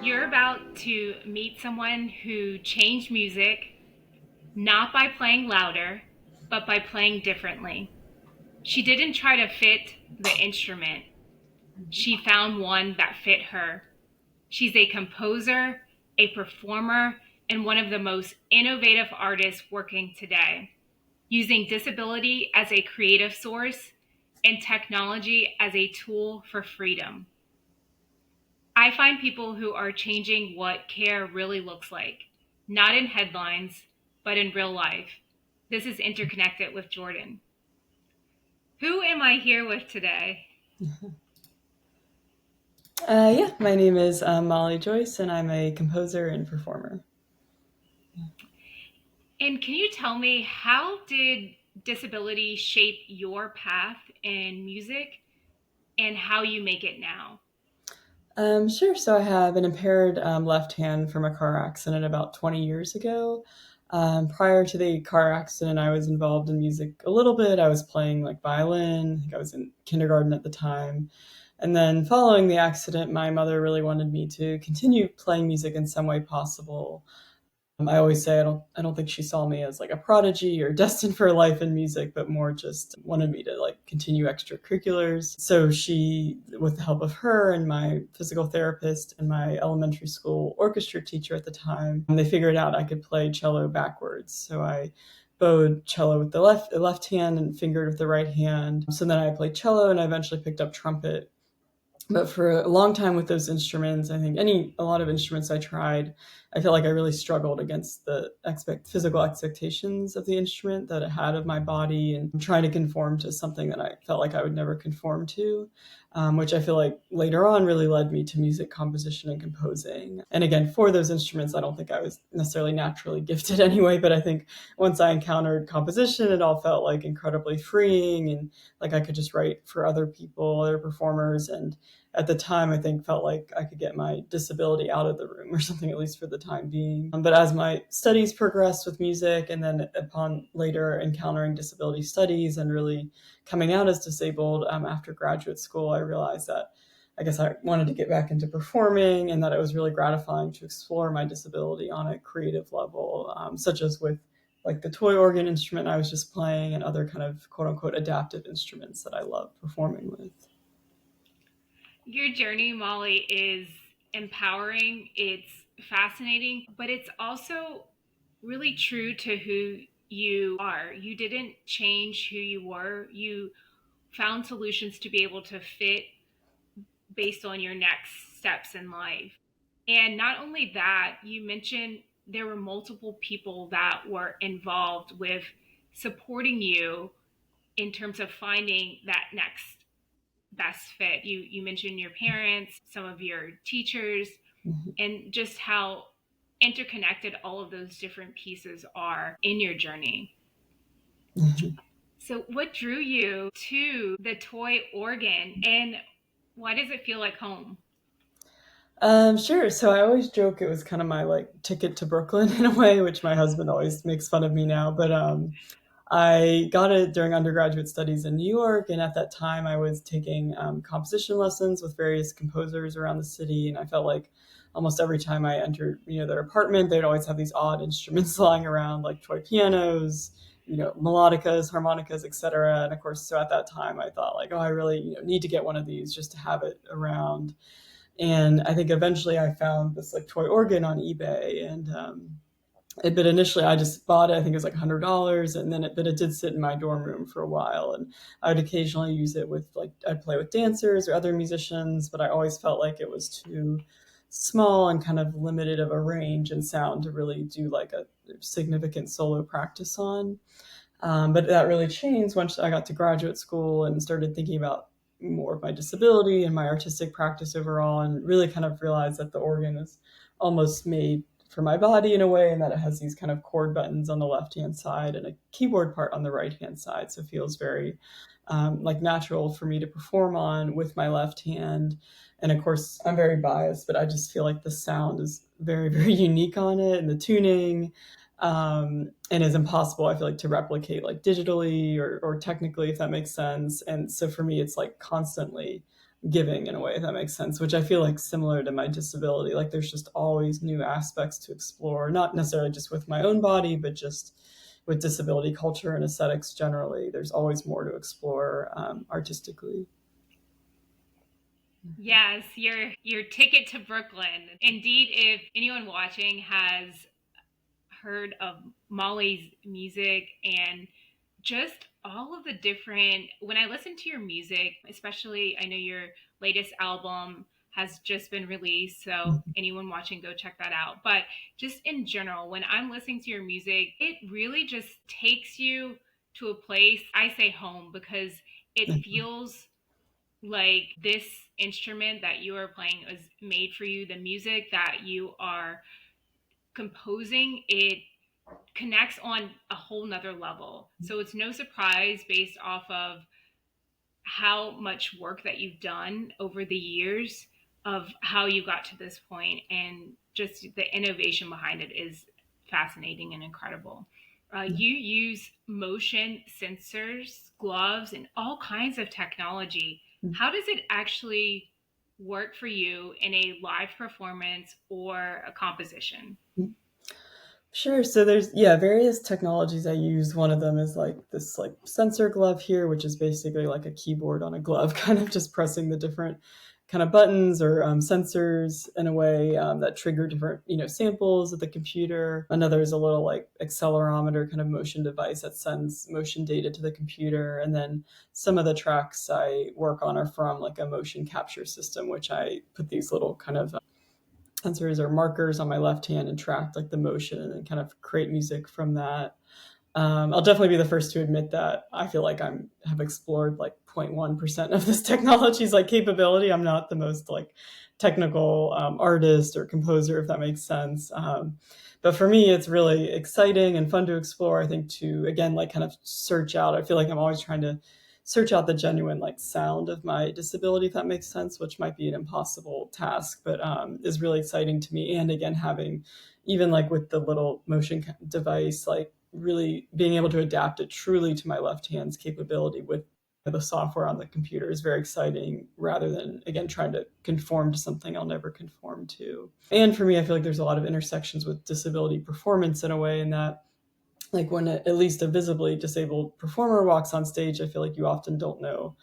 You're about to meet someone who changed music not by playing louder, but by playing differently. She didn't try to fit the instrument, she found one that fit her. She's a composer, a performer, and one of the most innovative artists working today, using disability as a creative source and technology as a tool for freedom. I find people who are changing what care really looks like, not in headlines, but in real life. This is Interconnected with Jordan. Who am I here with today? Yeah, my name is Molly Joyce, and I'm a composer and performer. And can you tell me, how did disability shape your path in music and how you make it now? Sure. So I have an impaired left hand from a car accident about 20 years ago. Prior to the car accident, I was involved in music a little bit. I was playing like violin. I think I was in kindergarten at the time. And then following the accident, my mother really wanted me to continue playing music in some way possible. I always say I don't think she saw me as like a prodigy or destined for a life in music, but more just wanted me to like continue extracurriculars. So she, with the help of her and my physical therapist and my elementary school orchestra teacher at the time, they figured out I could play cello backwards. So I bowed cello with the left hand and fingered with the right hand. So then I played cello and I eventually picked up trumpet, but for a long time with those instruments, I think a lot of instruments I tried, I felt like I really struggled against the physical expectations of the instrument that it had of my body, and trying to conform to something that I felt like I would never conform to, which I feel like later on really led me to music composition and composing. And again, for those instruments, I don't think I was necessarily naturally gifted anyway, but I think once I encountered composition, it all felt like incredibly freeing, and like I could just write for other people, other performers, and at the time I think felt like I could get my disability out of the room or something, at least for the time being. But as my studies progressed with music, and then upon later encountering disability studies and really coming out as disabled after graduate school, I realized that I guess I wanted to get back into performing, and that it was really gratifying to explore my disability on a creative level, such as with like the toy organ instrument I was just playing, and other kind of quote unquote adaptive instruments that I love performing with. Your journey, Molly, is empowering, it's fascinating, but it's also really true to who you are. You didn't change who you were, you found solutions to be able to fit based on your next steps in life. And not only that, you mentioned there were multiple people that were involved with supporting you in terms of finding that next best fit. You mentioned your parents, some of your teachers, Mhm. and just how interconnected all of those different pieces are in your journey. Mhm. So what drew you to the toy organ, and why does it feel like home? Sure. So I always joke it was kind of my like ticket to Brooklyn in a way, which my husband always makes fun of me now. But I got it during undergraduate studies in New York, and at that time I was taking composition lessons with various composers around the city, and I felt like almost every time I entered, their apartment, they'd always have these odd instruments lying around, like toy pianos, melodicas, harmonicas, etc. And of course, so at that time I thought like, oh, I really need to get one of these just to have it around. And I think eventually I found this like toy organ on eBay, and but initially I just bought it. I think it was like $100, and then but it did sit in my dorm room for a while, and I'd occasionally use it with like I'd play with dancers or other musicians, but I always felt like it was too small and kind of limited of a range and sound to really do like a significant solo practice on. But that really changed once I got to graduate school and started thinking about more of my disability and my artistic practice overall, and really kind of realized that the organ is almost made for my body in a way, and that it has these kind of chord buttons on the left hand side and a keyboard part on the right hand side. So it feels very like natural for me to perform on with my left hand. And of course, I'm very biased, but I just feel like the sound is very, very unique on it, and the tuning, and is impossible, I feel like, to replicate like digitally or technically, if that makes sense. And so for me, it's like constantly giving in a way, if that makes sense, which I feel like similar to my disability. Like there's just always new aspects to explore, not necessarily just with my own body, but just with disability culture and aesthetics generally. There's always more to explore artistically. Yes, your ticket to Brooklyn. Indeed, if anyone watching has heard of Molly's music and just all of the different, when I listen to your music, especially I know your latest album has just been released, so anyone watching, go check that out. But just in general, when I'm listening to your music, it really just takes you to a place, I say home, because it feels like this instrument that you are playing is made for you. The music that you are composing, it connects on a whole nother level. So it's no surprise, based off of how much work that you've done over the years, of how you got to this point, and just the innovation behind it is fascinating and incredible. You use motion sensors, gloves, and all kinds of technology. How does it actually work for you in a live performance or a composition? Sure. So there's various technologies I use. One of them is like this like sensor glove here, which is basically like a keyboard on a glove, kind of just pressing the different kind of buttons or sensors in a way that trigger different samples of the computer. Another is a little like accelerometer kind of motion device that sends motion data to the computer, and then some of the tracks I work on are from like a motion capture system, which I put these little kind of sensors or markers on my left hand and track like the motion and then kind of create music from that. I'll definitely be the first to admit that I feel like I have explored like 0.1% of this technology's like capability. I'm not the most like technical artist or composer, if that makes sense. But for me, it's really exciting and fun to explore. I think to again like kind of search out. I feel like I'm always trying to search out the genuine like sound of my disability, if that makes sense, which might be an impossible task, but is really exciting to me. And again, having even like with the little motion device, like really being able to adapt it truly to my left hand's capability with the software on the computer is very exciting, rather than again trying to conform to something I'll never conform to. And for me, I feel like there's a lot of intersections with disability performance in a way, in that like when at least a visibly disabled performer walks on stage, I feel like you often don't know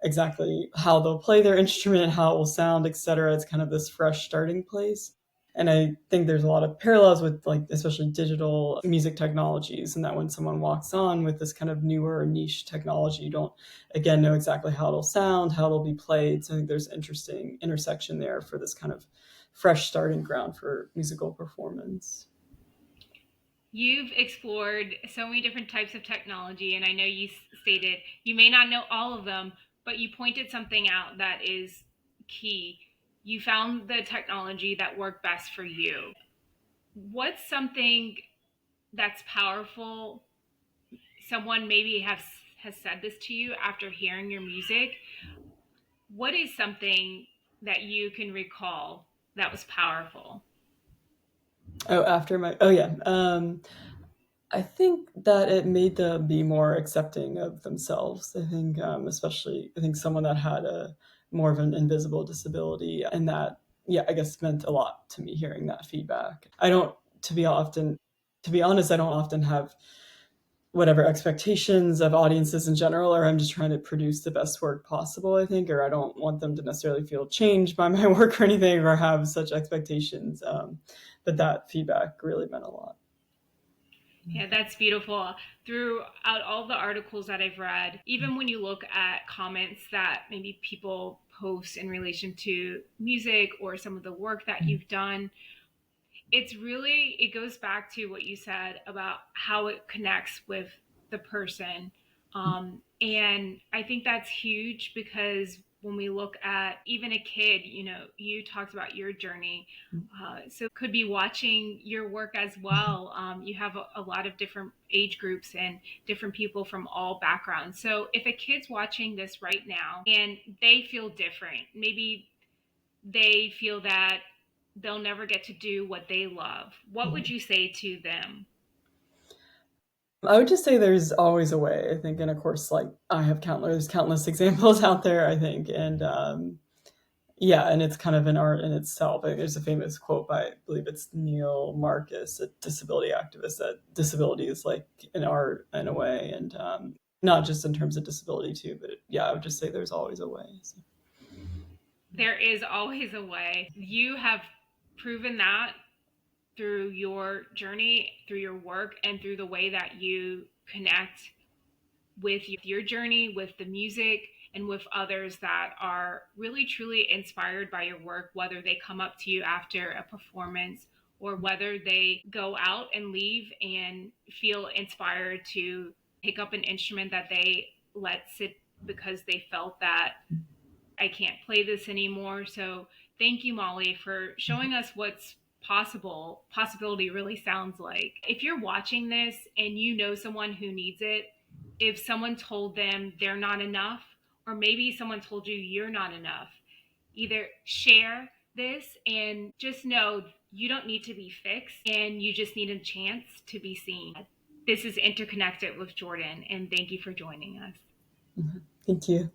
exactly how they'll play their instrument, how it will sound, etc. It's kind of this fresh starting place. And I think there's a lot of parallels with like especially digital music technologies, and that when someone walks on with this kind of newer niche technology, you don't again know exactly how it'll sound, how it'll be played. So I think there's an interesting intersection there for this kind of fresh starting ground for musical performance. You've explored so many different types of technology, and I know you stated you may not know all of them, but you pointed something out that is key. You found the technology that worked best for you. What's something that's powerful? Someone maybe has said this to you after hearing your music. What is something that you can recall that was powerful? Oh, after my oh yeah. I think that it made them be more accepting of themselves. I think, especially, I think someone that had a more of an invisible disability, and that, yeah, I guess meant a lot to me hearing that feedback. I don't, to be often, to be honest, I don't often have whatever expectations of audiences in general, or I'm just trying to produce the best work possible, I think, or I don't want them to necessarily feel changed by my work or anything, or have such expectations. But that feedback really meant a lot. Yeah, that's beautiful. Throughout all the articles that I've read, even when you look at comments that maybe people post in relation to music or some of the work that you've done, it goes back to what you said about how it connects with the person. And I think that's huge, because when we look at even a kid, you talked about your journey. So could be watching your work as well. You have a lot of different age groups and different people from all backgrounds. So if a kid's watching this right now and they feel different, maybe they feel that they'll never get to do what they love, what would you say to them? I would just say there's always a way. I think, and of course, like I have countless examples out there. I think, and Yeah, and it's kind of an art in itself. There's a famous quote by, I believe it's Neil Marcus, a disability activist, that disability is like an art in a way, and not just in terms of disability too, but yeah, I would just say there's always a way. So. There is always a way. You have proven that through your journey, through your work, and through the way that you connect with your journey, with the music, and with others that are really truly inspired by your work, whether they come up to you after a performance or whether they go out and leave and feel inspired to pick up an instrument that they let sit because they felt that I can't play this anymore. So thank you, Molly, for showing us what's possibility really sounds like. If you're watching this and you know someone who needs it, if someone told them they're not enough, or maybe someone told you you're not enough, either share this and just know you don't need to be fixed and you just need a chance to be seen. This is Interconnected with Jordan, and thank you for joining us. Thank you.